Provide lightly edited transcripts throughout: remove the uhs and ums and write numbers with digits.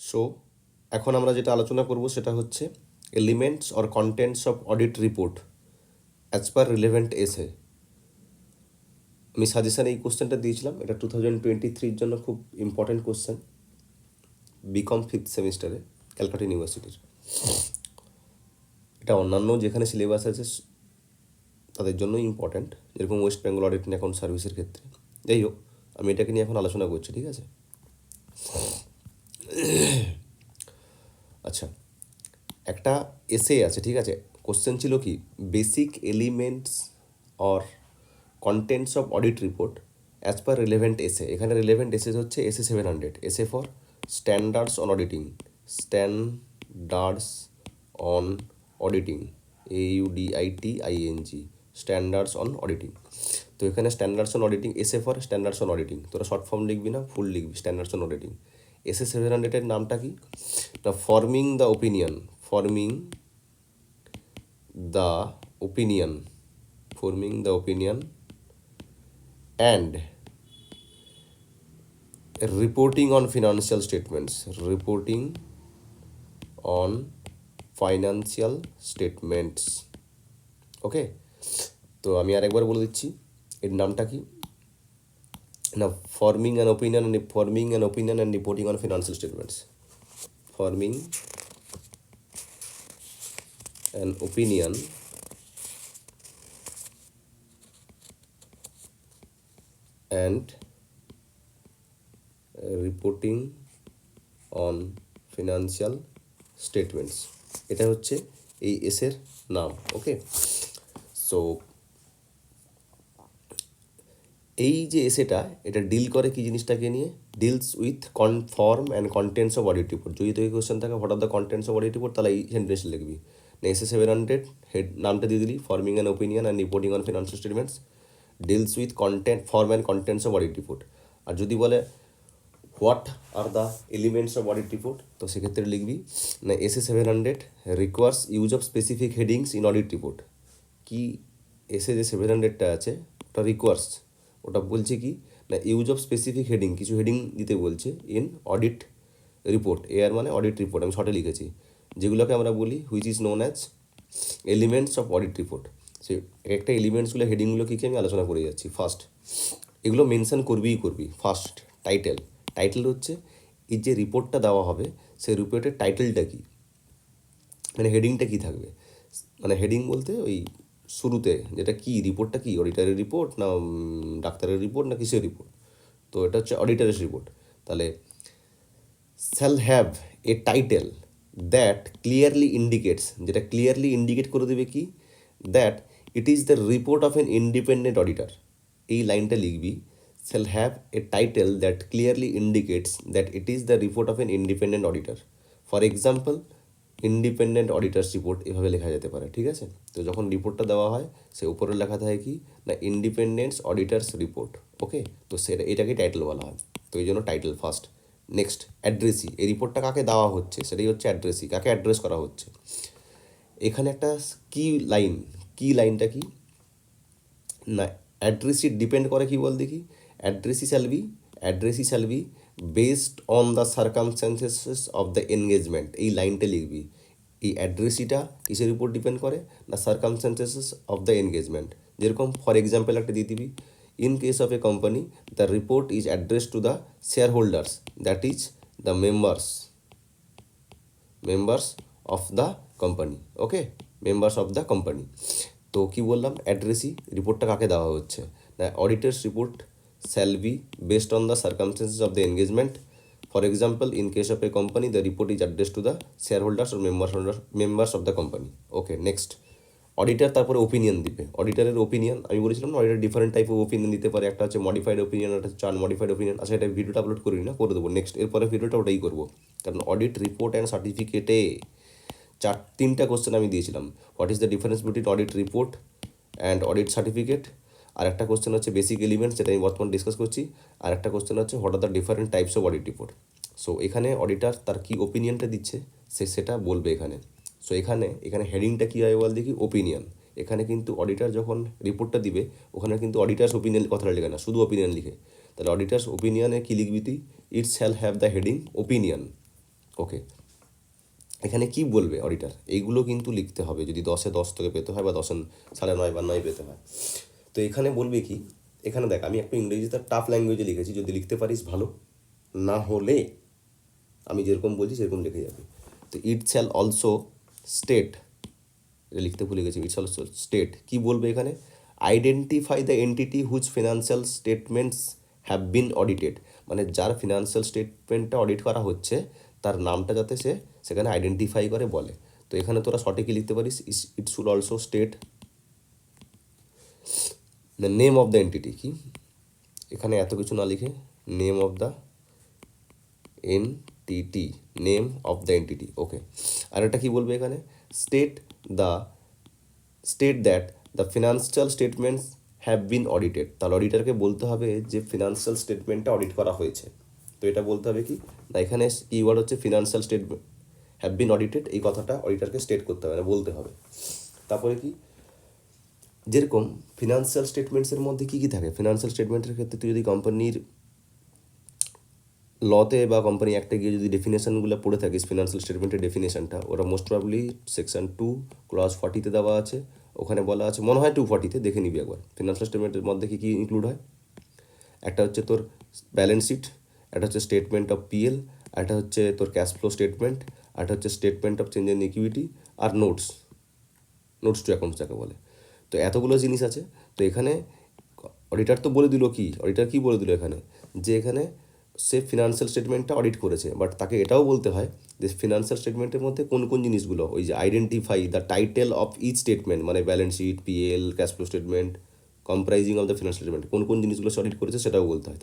So এখন আমরা যেটা আলোচনা করব সেটা হচ্ছে elements or contents of audit report as per relevant এসে। আমি সাজেশানে এই কোশ্চেনটা দিয়েছিলাম, এটা 2023-র জন্য খুব ইম্পর্টেন্ট কোশ্চেন, বিকম 5th সেমিস্টারে ক্যালকাটা ইউনিভার্সিটির। এটা অন্যান্য যেখানে সিলেবাস আছে তাদের জন্য ইম্পর্ট্যান্ট, যেরকম West Bengal audit and account সার্ভিসের ক্ষেত্রে। যাই হোক, আমি এটাকে নিয়ে এখন আলোচনা করছি, ঠিক আছে? আচ্ছা, একটা এসে আছে, ঠিক আছে? কোশ্চেন ছিল কি, basic elements or contents of audit report as per relevant এসে। এখানে রিলেভেন্ট এসে হচ্ছে এসে 700, এসে for standards on auditing, standards on auditing, AUDITING, standards on auditing. তো এখানে স্ট্যান্ডার্ডস অন অডিটিং, এসে ফর স্ট্যান্ডার্ডস অন অডিটিং, তোরা শর্ট ফর্ম লিখবি না ফুল লিখবি, স্ট্যান্ডার্ডস অন অডিটিং। এসে 700-এর নামটা কি না, forming the opinion, forming the opinion, forming the opinion and reporting on financial statements, reporting on financial statements, ওকে? তো আমি আরেকবার বলে দিচ্ছি এর নামটা কি না, forming an opinion and reporting on financial statements, forming an opinion and reporting on financial statements, এটা হচ্ছে এই এসের নাম, ওকে? সো এই যে এসেটা, এটা ডিল করে কি জিনিসটাকে নিয়ে, deals with form and contents of audit report. যদি তোকে কোয়েশ্চেন থাকে what are the contents of audit report, তাহলে এই সেন্টেন্স লিখবি না, এসে 700 হেড নামটা দিয়ে দিলি, forming an opinion and reporting on financial statements, deals with form and contents of audit report. আর যদি বলে what are the elements of audit report, তো সেক্ষেত্রে লিখবি না, SA 700 requires use of specific headings in audit report. কি এসে যে 700টা আছে ওটা রিকোয়ার্স, ওটা বলছে কি না, ইউজ অফ স্পেসিফিক হেডিং, কিছু হেডিং দিতে বলছে ইন অডিট রিপোর্ট, এর মানে অডিট রিপোর্ট, আমি শর্টে লিখেছি, যেগুলোকে আমরা বলি which is known as elements of audit report. সে একটা এলিমেন্টসগুলো হেডিংগুলো কী কী আমি আলোচনা করে যাচ্ছি। ফার্স্ট, এগুলো মেনশন করবিই করবি। First, title. টাইটেল হচ্ছে এই যে রিপোর্টটা দেওয়া হবে সেই রিপোর্টের টাইটেলটা কী, মানে হেডিংটা কী থাকবে। মানে হেডিং বলতে ওই শুরুতে যেটা কি, রিপোর্টটা কি, অডিটারের রিপোর্ট না ডাক্তারের রিপোর্ট না কিসের রিপোর্ট, তো এটা হচ্ছে অডিটারের রিপোর্ট। তাহলে shall have a title that clearly indicates, যেটা ক্লিয়ারলি ইন্ডিকেট করে দেবে কি, that it is the report of N independent auditor. এই লাইনটা লিখবি, shall have a title that clearly indicates that it is the report of N independent auditor. For example, independent অডিটার্স report, এভাবে লেখা যেতে পারে, ঠিক আছে? তো যখন রিপোর্টটা দেওয়া হয় সে উপরে লেখা থাকে কি না, ইন্ডিপেন্ডেন্স অডিটার্স রিপোর্ট, ওকে? তো সেটা এটাকে টাইটেল বলা হয়, তো এই জন্য টাইটেল ফার্স্ট। নেক্সট, অ্যাড্রেসি। এই রিপোর্টটা কাকে দেওয়া হচ্ছে সেটাই হচ্ছে অ্যাড্রেসি, কাকে অ্যাড্রেস করা হচ্ছে। এখানে একটা কি লাইন, কি লাইনটা কি না, অ্যাড্রেসি ডিপেন্ড করে কি বল দেখি, addressee shall be based on the circumstances of the engagement. এই লাইনটা লিখবি, এই অ্যাড্রেসিটা কিসের উপর ডিপেন্ড করে না, সার্কামস্ট্যান্সেস অফ দ্য এনগেজমেন্ট। যেরকম ফর এক্সাম্পল একটা দিয়ে দিবি, in case of a company the report is address to the share holders, that is the members of the company, okay? Members of the company. তো কী বললাম, অ্যাড্রেসি, রিপোর্টটা কাকে দেওয়া হচ্ছে না, অডিটার্স report shall be based on the circumstances of the engagement. For example, in case of a company the report is address to the share holders or members of the company, okay? Next, auditor তারপরে opinion দিবে। অডিটারের opinion আমি বলেছিলাম না, auditor different type of opinion দিতে পারে, একটা হচ্ছে modified opinion, একটা হচ্ছে আনমডিফাইড ওপিনিয়ন। আচ্ছা, এটা ভিডিওটা আপলোড করি না, করে দেবো নেক্সট, এরপরে ভিডিওটা ওটাই করবো, কারণ অডিট রিপোর্ট অ্যান্ড সার্টিফিকেটে তিনটা কোশ্চেন আমি দিয়েছিলাম, what is the difference between audit report and audit certificate. আর একটা কোশ্চেন হচ্ছে বেসিক এলিমেন্টস, যেটা আমি বর্তমানে ডিসকাস করছি। আর একটা কোশ্চেন হচ্ছে what are the different types of audit report. So এখানে অডিটার তার কী ওপিনিয়নটা দিচ্ছে সেটা বলবে এখানে। সো এখানে হেডিংটা কী হয় বল দেখি, ওপিনিয়ন। এখানে কিন্তু অডিটার যখন রিপোর্টটা দিবে ওখানে কিন্তু অডিটার্স ওপিনিয়ন কথাটা লিখে না, শুধু ওপিনিয়ন লিখে। তাহলে অডিটার্স ওপিনিয়নে কী লিখবি তুই, it shall have the heading opinion, okay, এখানে কি বলবে অডিটার এইগুলো কিন্তু লিখতে হবে, যদি 10-এ 10 তোকে পেতে হয় বা 10-এ 9.5 বা 9 পেতে হয়। তো এখানে বলবে কি, এখানে দেখ আমি একটু ইংরেজিতে টাফ ল্যাঙ্গুয়েজে লিখেছি, যদি লিখতে পারিস ভালো, না হলে আমি যেরকম বলছি সেরকম লিখে যাবে। তো ইট শ্যাল অলসো স্টেট, লিখতে ভুলে গেছি, ইটস অলসো স্টেট কী বলবে এখানে, identify the entity whose financial statements have been audited, মানে যার ফিনান্সিয়াল স্টেটমেন্টটা অডিট করা হচ্ছে তার নামটা যাতে সে সেখানে আইডেন্টিফাই করে বলে। তো এখানে তোরা সঠিকই লিখতে পারিস, it should also state the name of the entity, কি এখানে এত কিছু না লিখে name of the entity, name of the entity. Okay, আর এটা কী বলবে এখানে, state the state that the financial statements have been audited, তাহলে অডিটারকে বলতে হবে যে ফিনান্সিয়াল স্টেটমেন্টটা অডিট করা হয়েছে। তো এটা বলতে হবে কি না, এখানে কিওয়ার্ড হচ্ছে financial statement have been audited, এই কথাটা অডিটারকে স্টেট করতে হবে না, বলতে হবে। তারপরে কি, যেরকম ফিনান্সিয়াল স্টেটমেন্টসের মধ্যে কী কী থাকে, ফিনান্সিয়াল স্টেটমেন্টের ক্ষেত্রে তুই যদি কোম্পানির লতে বা কোম্পানি অ্যাক্টে গিয়ে যদি ডেফিনেশনগুলো পড়ে থাকিস, ফিনান্সিয়াল স্টেটমেন্টের ডেফিনেশনটা ওরা মোস্ট প্রবাবলি সেকশন 2 ক্লজ 40-তে দেওয়া আছে, ওখানে বলা আছে মনে হয় 240-তে, দেখে নিবি একবার ফিনান্সিয়াল স্টেটমেন্টের মধ্যে কী কী ইনক্লুড হয়। একটা হচ্ছে তোর ব্যালেন্স শিট, একটা হচ্ছে স্টেটমেন্ট অফ পিএল, একটা হচ্ছে তোর ক্যাশ ফ্লো স্টেটমেন্ট, একটা হচ্ছে statement of change in equity, আর নোটস টু অ্যাকাউন্টস যাকে বলে। তো এতগুলো জিনিস আছে। তো এখানে অডিটার তো বলে দিল কি, অডিটার কী বলে দিল এখানে, যে এখানে সে ফিনান্সিয়াল স্টেটমেন্টটা অডিট করেছে, বাট তাকে এটাও বলতে হয় যে ফিনান্সিয়াল স্টেটমেন্টের মধ্যে কোন কোন জিনিসগুলো, ওই যে identify the title of each statement, মানে balance sheet, PL, cash flow statement, comprising of the financial statement, কোন কোন জিনিসগুলো সে অডিট করেছে সেটাও বলতে হয়।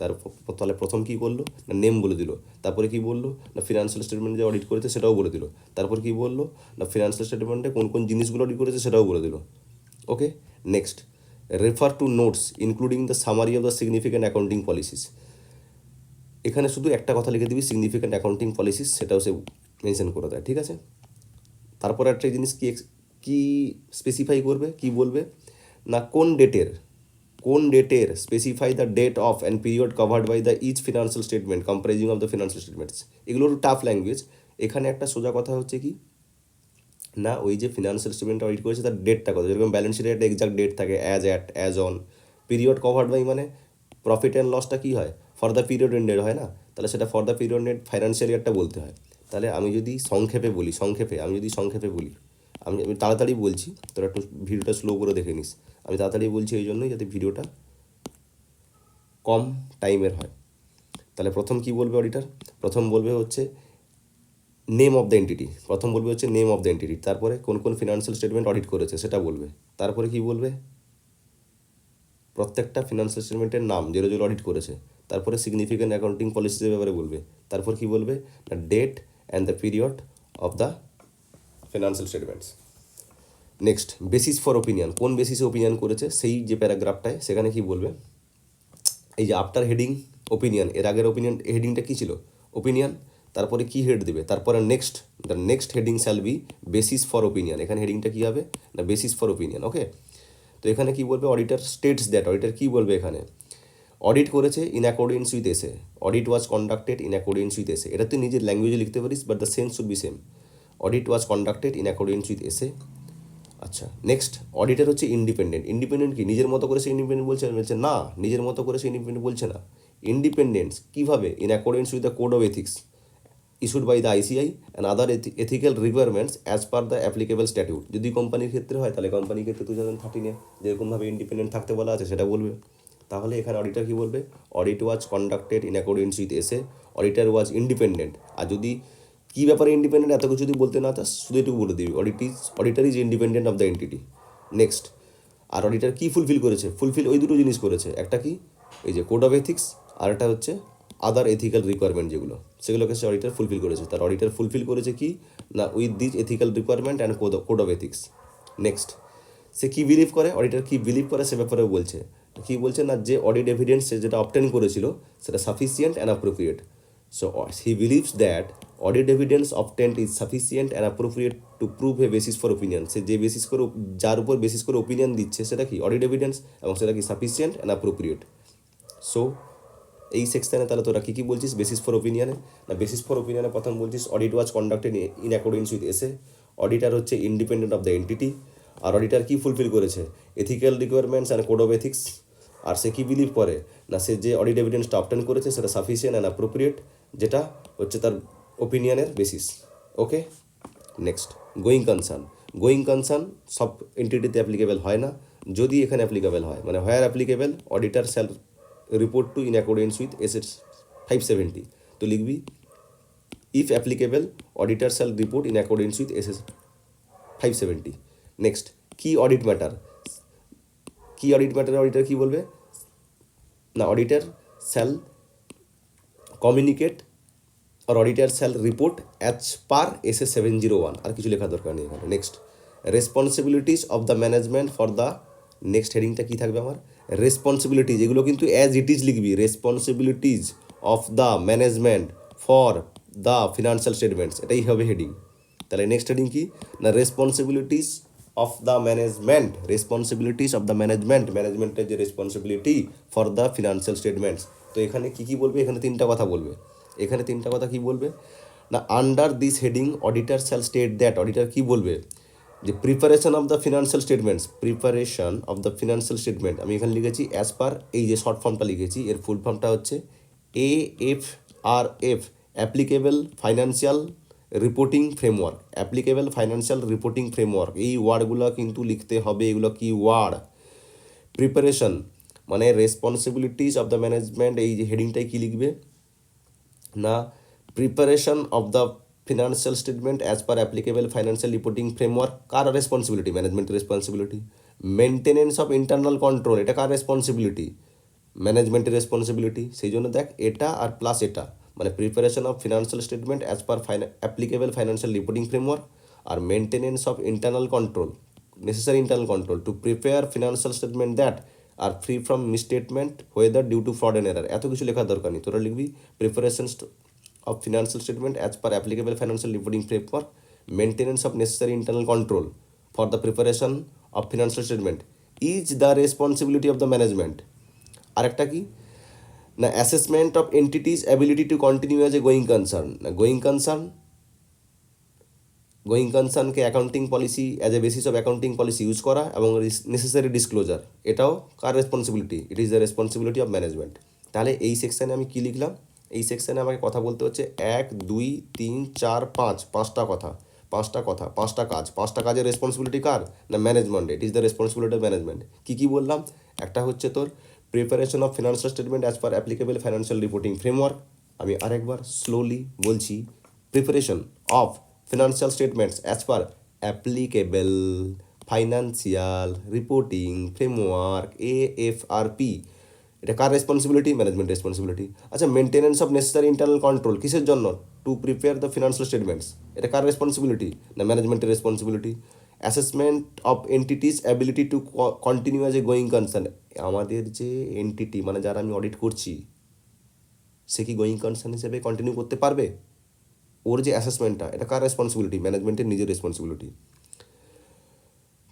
তাহলে প্রথম কী বললো না, নেম বলে দিল, তারপরে কী বললো না ফিনান্সিয়াল স্টেটমেন্ট যে অডিট করেছে সেটাও বলে দিল, তারপর কী বললো না ফিনান্সিয়াল স্টেটমেন্টে কোন কোন জিনিসগুলো অডিট করেছে সেটাও বলে দিল। Okay, next, refer to notes including the summary of the significant accounting policies, এখানে শুধু একটা কথা লিখে দিবি সিগনিফিক্যান্ট অ্যাকাউন্টিং পলিসিস, সেটাও সে মেনশন করে দেয়, ঠিক আছে। তারপর একটা জিনিস কি কি স্পেসিফাই করবে, কি বলবে না কোন ডেটের specify the date of and period covered by the each financial statement comprising of the financial statements, এগুলো একটু টাফ ল্যাঙ্গুয়েজ। এখানে একটা সোজা কথা হচ্ছে কি না, ওই যে ফিনান্সিয়াল স্টেটমেন্টটা অডিট করেছে তার ডেটটা কত, যেরকম ব্যালেন্স শিটের একটা এক্সাক্ট ডেট থাকে, as on, period covered by মানে প্রফিট অ্যান্ড লসটা কী হয়, ফর দ্য পিরিয়ড এন্ডেড হয় না, তাহলে সেটা for the period end financial ইয়ারটা বলতে হয়। তাহলে আমি যদি সংক্ষেপে বলি, আমি তাড়াতাড়ি বলছি, তোরা একটু ভিডিওটা স্লো করে দেখে নিস। আমি তাড়াতাড়ি বলছি এই জন্যই যাতে ভিডিওটা কম টাইমের হয়। তাহলে প্রথম কি বলবে অডিটার, প্রথম বলবে হচ্ছে নেম অফ দ্য এন্টিটি, তারপরে কোন কোন ফিনান্সিয়াল স্টেটমেন্ট অডিট করেছে সেটা বলবে, তারপরে কি বলবে প্রত্যেকটা ফিনান্সিয়াল স্টেটমেন্টের নাম যেগুলো যেগুলো অডিট করেছে, তারপরে সিগনিফিক্যান্ট অ্যাকাউন্টিং পলিসির ব্যাপারে বলবে, তারপর কি বলবে না date and the period of the financial statements. Next, basis for opinion, কোন বেসিসে ওপিনিয়ন করেছে সেই যে প্যারাগ্রাফটায় সেখানে কি বলবে, এই যে আফটার হেডিং ওপিনিয়ন, এর আগের ওপিনিয়ন হেডিংটা কী ছিল, ওপিনিয়ন, তারপরে কি হেড দেবে, তারপরে the next heading shall be basis for opinion, এখানে হেডিংটা কী হবে না বেসিস ফর ওপিনিয়ন। ওকে, তো এখানে কি বলবে অডিটার স্টেটস দ্যাট, অডিটার কী বলবে এখানে, অডিট করেছে ইন অ্যাকর্ডেন্স উইথ এসে, audit was conducted in accordance with এসে, এটা তুই নিজের ল্যাঙ্গুয়েজে লিখতে পারিস but the sense should be same, audit was conducted in accordance with এসে। আচ্ছা, নেক্সট, অডিটার হচ্ছে ইন্ডিপেন্ডেন্ট কি নিজের মতো করে সে ইন্ডিপেন্ডেন্ট বলছে না, নিজের মতো করে সে ইন্ডিপেন্ডেন্ট বলছে না, ইন্ডিপেন্ডেন্স কীভাবে, in accordance with the code of ethics issued by the ICI and other ethical requirements as per the applicable statute, যদি কোম্পানির ক্ষেত্রে হয় তাহলে কোম্পানির ক্ষেত্রে 2013 যেরকমভাবে ইন্ডিপেন্ডেন্ট থাকতে বলা আছে সেটা বলবে। তাহলে এখানে অডিটার কী বলবে, audit was conducted in accordance with SA, auditor was independent, আর যদি কী ব্যাপারে ইন্ডিপেন্ডেন্ট এত কিছু যদি বলতে না চাস শুধু একটু বলে দিবি auditor is independent of the entity. Next, আর অডিটার কী ফুলফিল করেছে, ওই দুটো জিনিস করেছে, একটা কি এই যে কোড অফ এথিক্স, আর একটা হচ্ছে আদার এথিক্যাল রিকোয়ারমেন্ট সেগুলোকে সে অডিটার ফুলফিল করেছে, তার অডিটার ফুলফিল করেছে কি না with this ethical requirement and code of ethics. Next, সে কী বিলিভ করে, অডিটার কী বিলিভ করে সে ব্যাপারেও বলছে, কী বলছে না যে অডিট এভিডেন্স সে যেটা অবটেন করেছিল সেটা sufficient and appropriate, so he believes that audit evidence obtained is sufficient and appropriate to prove a basis for opinion, সে যে যার উপর বেসিস করে ওপিনিয়ন দিচ্ছে সেটা কি অডিট এভিডেন্স এবং সেটা কি সাফিসিয়েন্ট অ্যান্ড অ্যাপ্রোপ্রিয়েট। সো এই সেকশানে তাহলে তোরা কী বলছিস বেসিস ফর ওপিনিয়নে? না বেসিস ফর ওপিনিয়নে প্রথম বলছিস audit was conducted in accordance with SA, auditor হচ্ছে ইন্ডিপেন্ডেন্ট অফ দ্য এন্টিটি, আর অডিটার কী ফুলফিল করেছে ethical requirements and code of ethics, আর সে কী বিলিভ করে না সে যে অডিট এভিডেন্সটা অবটেন করেছে সেটা সাফিসিয়েন্ট অ্যান্ড অ্যাপ্রোপ্রিয়েট, যেটা হচ্ছে তার ওপিনিয়নের বেসিস। Okay, next going concern. Going concern সব এন্টিটিতে অ্যাপ্লিকেবল হয় না, যদি এখানে অ্যাপ্লিকেবল হয় মানে where applicable auditor shall report to in accordance with S 570, তো লিখবি if applicable auditor shall report in accordance with S 570। Next কি অডিট ম্যাটার, কি অডিট ম্যাটার অডিটার কী বলবে না অডিটার শ্যাল কমিউনিকেট আর auditor shall report as per SA 701, আর কিছু লেখার দরকার নেই এখানে। Next responsibilities of the management for the, next হেডিংটা কী থাকবে আমার রেসপন্সিবিলিটিজ, এগুলো কিন্তু অ্যাজ ইট ইজ লিখবি, responsibilities of the management for the financial statements, এটাই হবে হেডিং। তাহলে নেক্সট হেডিং কি না responsibilities of the management, responsibilities of the management, ম্যানেজমেন্টের যে responsibility for the financial statements. তো এখানে কী কী বলবে, এখানে তিনটা কথা বলবে, এখানে তিনটা কথা কী বলবে না under this heading auditor shall state that, auditor কী বলবে যে preparation of the financial statements, preparation of the financial statement আমি এখানে লিখেছি অ্যাজ পার, এই যে শর্ট ফর্মটা লিখেছি এর ফুল ফর্মটা হচ্ছে AFRF, applicable financial reporting framework, applicable financial reporting framework, এই ওয়ার্ডগুলো কিন্তু লিখতে হবে, এগুলো কি ওয়ার্ড। প্রিপারেশন মানে রেসপন্সিবিলিটিস অফ দ্য ম্যানেজমেন্ট, এই যে হেডিংটাই কী লিখবে না preparation of the financial statement as per applicable financial reporting framework, কার রেসপন্সিবিলিটি ম্যানেজমেন্টের responsibility. Maintenance of internal control, এটা কার রেসপন্সিবিলিটি ম্যানেজমেন্টের রেসপন্সিবিলিটি, সেই জন্য দেখ এটা আর প্লাস এটা মানে preparation of financial statement as per applicable financial reporting framework, আর maintenance of internal control, necessary internal control to prepare financial statement that are free from misstatement whether due to fraud and error, এত কিছু লেখার দরকার নেই, তোরা লিখবি preparation of financial statement as per applicable financial reporting framework, maintenance of necessary internal control for the preparation of financial statement is the responsibility of the management। আরেকটা কি না assessment of entity's ability to continue as a going concern, না going কনসার্নকে accounting policy as a basis of accounting policy use করা এবং necessary disclosure, এটাও কার responsibility, it is the responsibility of management. তাহলে এই সেকশানে আমি কী লিখলাম, এই সেকশানে আমাকে কথা বলতে হচ্ছে 1 2 3 4 5, পাঁচটা কাজ, পাঁচটা কাজের রেসপন্সিবিলিটি কার না management, it is the responsibility of management. কী বললাম, একটা হচ্ছে তোর preparation of financial statement as per applicable financial reporting framework, আমি আরেকবার স্লোলি বলছি preparation of financial statements as per applicable financial reporting framework AFRP, এটা কার রেসপন্সিবিলিটি ম্যানেজমেন্ট রেসপন্সিবিলিটি। আচ্ছা maintenance of necessary internal control কিসের জন্য to prepare the financial statements, এটা কার রেসপন্সিবিলিটি না ম্যানেজমেন্টের responsibility. Assessment of entity's ability to continue as a going concern, আমাদের যে এন্টিটি মানে যারা আমি অডিট করছি সে কি গোয়িং কনসার্ন হিসেবে কন্টিনিউ করতে পারবে, ওর যে অ্যাসেসমেন্টটা এটা কার রেসপন্সিবিলিটি ম্যানেজমেন্টের নিজের রেসপন্সিবিলিটি।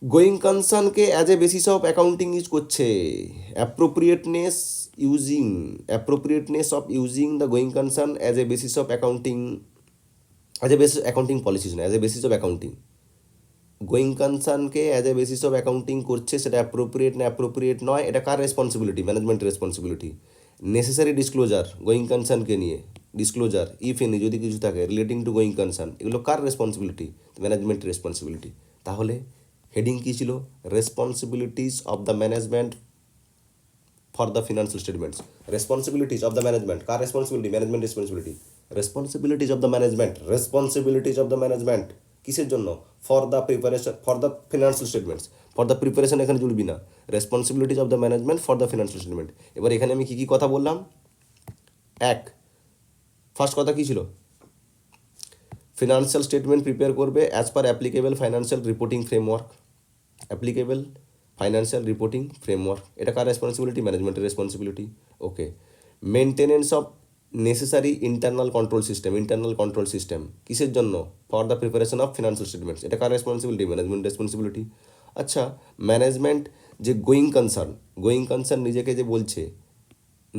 গোয়িং কনসার্নকে as a basis of accounting use করছে, appropriateness of using the going concern as a basis of accounting, as a basis accounting policies না as a basis of accounting. Going কনসার্নকে as a basis of accounting করছে, সেটা appropriate না appropriate নয়, এটা কার responsibility ম্যানেজমেন্টের রেসপন্সিবিলিটি। নেসেসারি ডিসক্লোজার গোয়িং কনসার্নকে নিয়ে, ডিসক্লোজার ইফ এনি যদি কিছু থাকে রিলেটিং টু গোয়িং কনসার্ন, এগুলো কার রেসপন্সিবিলিটি ম্যানেজমেন্টের রেসপন্সিবিলিটি। তাহলে হেডিং কী ছিল responsibilities of the management for the financial statements, responsibilities of the management, car responsibility management responsibility, responsibilities of the management কিসের জন্য for the preparation for the financial statements, for the preparation এখানে জুড়বি না, responsibilities of the management for the financial statement. এবার এখানে আমি কী কী কথা বললাম, first কথা কী ছিল ফিনান্সিয়াল স্টেটমেন্ট প্রিপেয়ার করবে as per applicable financial reporting framework, applicable financial reporting framework, এটা কার রেসপন্সিবিলিটি ম্যানেজমেন্টের responsibility. Okay maintenance of necessary internal control system কিসের জন্য for the preparation of financial statements, এটা কার রেসপন্সিবিলিটি ম্যানেজমেন্ট রেসপন্সিবিলিটি। আচ্ছা management যে গোয়িং কনসার্ন নিজেকে যে বলছে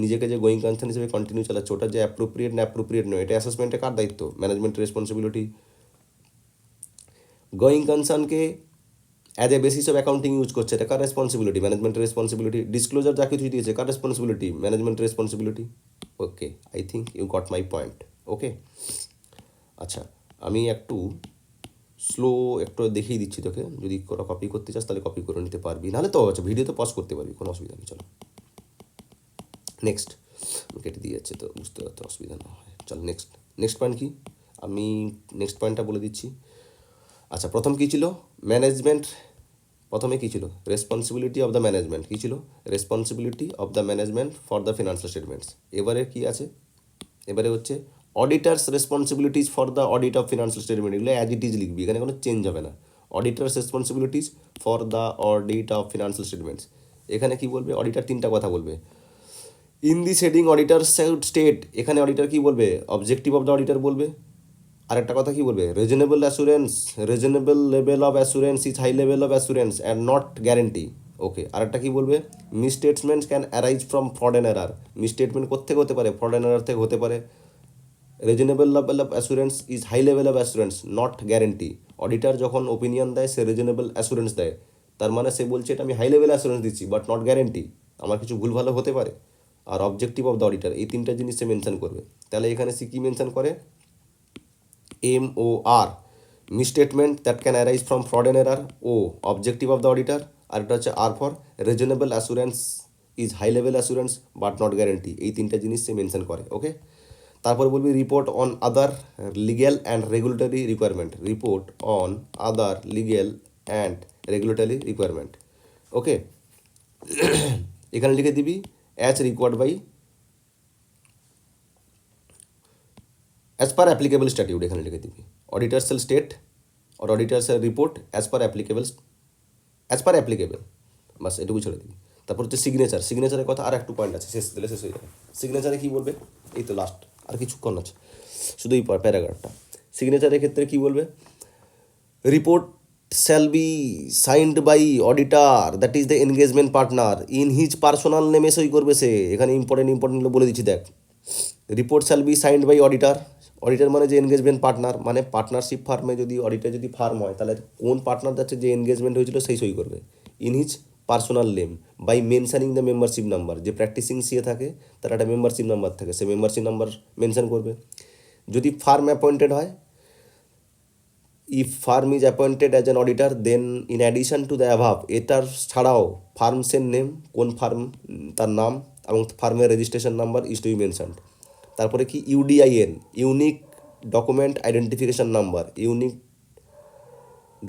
নিজেকে যে গোয়িং কনসার্ন হিসেবে কন্টিনিউ চালাচ্ছে ওটা যে অ্যাপ্রোপ্রিয়েট না অ্যাপ্রোপ্রিয়েট নয়, এটা অ্যাসেসমেন্টে কার দায়িত্ব? ম্যানেজমেন্টের রেসপন্সিবিলিটি। গোয়িং কনসার্নকে as a basis of accounting use করছে, এটা কার রেসপন্সিবিলিটি? ম্যানেজমেন্টের রেসপন্সিবিলিটি। ডিসক্লোজার যা কিছু দিয়েছে কার রেসপন্সিবিলিটি? ম্যানেজমেন্টের responsibility. Okay, I think you got my point. Okay, আচ্ছা আমি একটু স্লো একটু দেখিয়ে দিচ্ছি তোকে, যদি কোনো কপি করতে চাস তাহলে কপি করে নিতে পারবি, নাহলে তো আচ্ছা ভিডিওতে পজ করতে পারবি, কোনো অসুবিধা নেই। চলো নেক্সট, কেটে দিয়ে যাচ্ছে তো বুঝতে পারতে অসুবিধা না হয়। চল নেক্সট। নেক্সট পয়েন্ট কি, আমি নেক্সট পয়েন্টটা বলে দিচ্ছি। আচ্ছা প্রথম কী ছিল? ম্যানেজমেন্ট। প্রথমে কী ছিল? Responsibility of the management. কী ছিল? Responsibility of the management for the financial statements. এবারে কী আছে? এবারে হচ্ছে অডিটার্স responsibilities for the audit of financial statement. এগুলো অ্যাজ ইট ইজ লিখবি, এখানে কোনো চেঞ্জ হবে না। Auditor's responsibilities for the audit of financial statements. এখানে কী বলবে? অডিটার তিনটা কথা বলবে। In this heading auditor state, এখানে অডিটার কী বলবে? অবজেক্টিভ অফ দ্য অডিটার বলবে। আরেকটা কথা কী বলবে? Reasonable assurance, reasonable level of assurance is high level of assurance and not guarantee. Okay, আরেকটা কী বলবে? Misstatements can arise from fraud and error. Misstatement কোত্থেকে হতে পারে? ফ্রড অ্যান্ড এরার থেকে হতে পারে। Reasonable level of assurance is high level of assurance not guarantee. Auditor যখন ওপিনিয়ন দেয় সে রিজনেবল অ্যাসুরেন্স দেয়, তার মানে সে বলছে এটা আমি হাই লেভেল অ্যাসুরেন্স দিচ্ছি বাট নট গ্যারেন্টি, আমার কিছু ভুল ভালো হতে পারে। আর অবজেক্টিভ অফ দ্য অডিটার, এই তিনটা জিনিস সে মেনশন করবে। তাহলে এখানে সে কী মেনশন করে? MOR, misstatement that can arise from fraud and error. O, objective of the auditor. আর এটা হচ্ছে R for reasonable assurance is high level assurance but not guarantee. এই তিনটা জিনিস সে মেনশন করে। ওকে, তারপর বলবি report on other legal and regulatory requirement. Report on other legal and regulatory requirement. Okay, এখানে লিখে দিবি as required by as per applicable statute. এখানে লিখে দিবি অডিটার সেল স্টেট আর auditor shall report as per applicable, as per applicable, বাস এটুকু ছেড়ে দিবি। তারপর হচ্ছে সিগনেচার। সিগনেচারের কথা আর একটু পয়েন্ট আছে, শেষ দিলে শেষ হয়ে যাবে। সিগনেচারে কী বলবে? এই তো লাস্ট, আর কিছুক্ষণ আছে, শুধু এই প্যারাগ্রাফটা। সিগনেচারের ক্ষেত্রে কী বলবে? Report shall be signed by auditor that is the engagement partner in his personal নেমে সই করবে সে। এখানে ইম্পর্টেন্টগুলো বলে দিচ্ছি দেখ। Report shall be signed by auditor. Auditor মানে যে এনগেজমেন্ট পার্টনার, মানে পার্টনারশিপ ফার্মে যদি অডিটার যদি ফার্ম হয় তাহলে কোন পার্টনার যাচ্ছে যে এনগেজমেন্ট হয়েছিল সেই সই করবে। In his personal name by mentioning the membership number. যে প্র্যাকটিসিং সিএ থাকে তার একটা মেম্বারশিপ নাম্বার থাকে, সে মেম্বারশিপ নাম্বার মেনশন করবে। যদি ফার্ম অ্যাপয়েন্টেড হয়, if firm is appointed as an auditor then in addition to the above, এটার ছাড়াও ফার্মসের নেম, কোন ফার্ম তার নাম এবং ফার্মের registration number is to be mentioned. তারপরে কি? UDIN, unique document identification number. Unique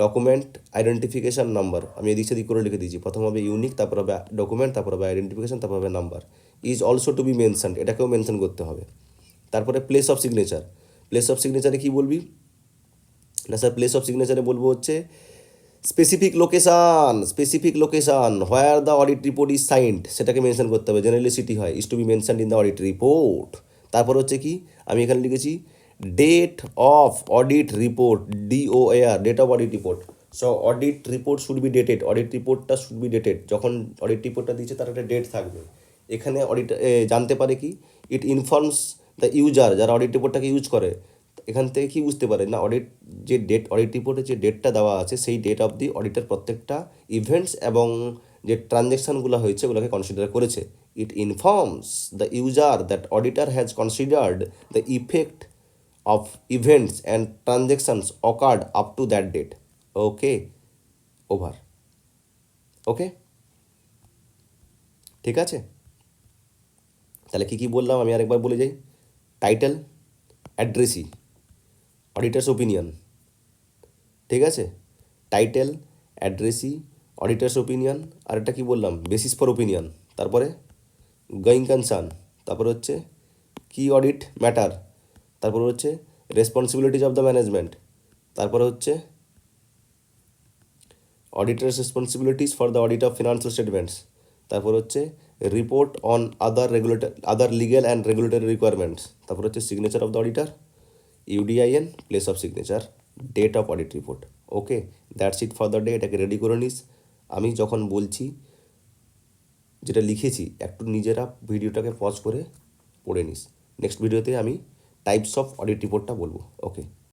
document identification number আমি এদিক সেদিক করে লিখে দিয়েছি। প্রথম হবে ইউনিক, তারপর হবে ডকুমেন্ট, তারপর হবে আইডেন্টিফিকেশান, তারপর হবে number. Is also to be mentioned, এটাকেও মেনশন করতে হবে। তারপরে place of signature. Place of সিগনেচারে কী বলবি? না স্যার, প্লেস অফ সিগনেচারে বলবো হচ্ছে specific location where the audit report is signed, সেটাকে মেনশন করতে হবে। জেনারেলি সিটি হয়, is to be mentioned in the audit report. তারপর হচ্ছে কি, আমি এখানে লিখেছি date of audit report, DOAR, date of audit report. So audit report should be dated, audit রিপোর্টটা শুড বি ডেটেড। যখন অডিট রিপোর্টটা দিচ্ছে তার একটা ডেট থাকবে। এখানে অডিট জানতে পারে কি, ইট ইনফর্মস দ্য ইউজার, যারা অডিট রিপোর্টটাকে ইউজ করে, এখান থেকে কি বুঝতে পারে না অডিট যে ডেট, অডিট রিপোর্টে যে ডেটটা দেওয়া আছে সেই ডেট অফ দি অডিটের প্রত্যেকটা ইভেন্টস এবং যে ট্রানজ্যাকশানগুলো হয়েছে ওগুলোকে কনসিডার করেছে। It informs the user that auditor has considered the effect of events and transactions occurred up to that date. Okay, over. Okay, ঠিক আছে। তাহলে কী কী বললাম আমি আরেকবার বলে যাই। টাইটেল, অ্যাড্রেসি, অডিটার্স ওপিনিয়ন, ঠিক আছে। টাইটেল, অ্যাড্রেসি, অডিটার্স ওপিনিয়ন, আর একটা কী বললাম? Basis for opinion. তারপরে গোয়িং কনসার্ন, তারপরে হচ্ছে কি অডিট ম্যাটার, তারপরে হচ্ছে রেসপন্সিবিলিটিজ অফ দ্য ম্যানেজমেন্ট, তারপরে হচ্ছে অডিটার্স responsibilities for the audit of financial statements, তারপর হচ্ছে report on other legal and regulatory requirements, তারপর হচ্ছে signature of the auditor, UDIN, place of signature, date of audit report. Okay, that's it for the day. এটাকে ready করে নিস। আমি যখন বলছি যেটা লিখেছি একটু নিজেরা ভিডিওটাকে পজ করে পড়ে নিস। নেক্সট ভিডিওতে আমি টাইপস অফ অডিট রিপোর্টটা বলবো। ওকে।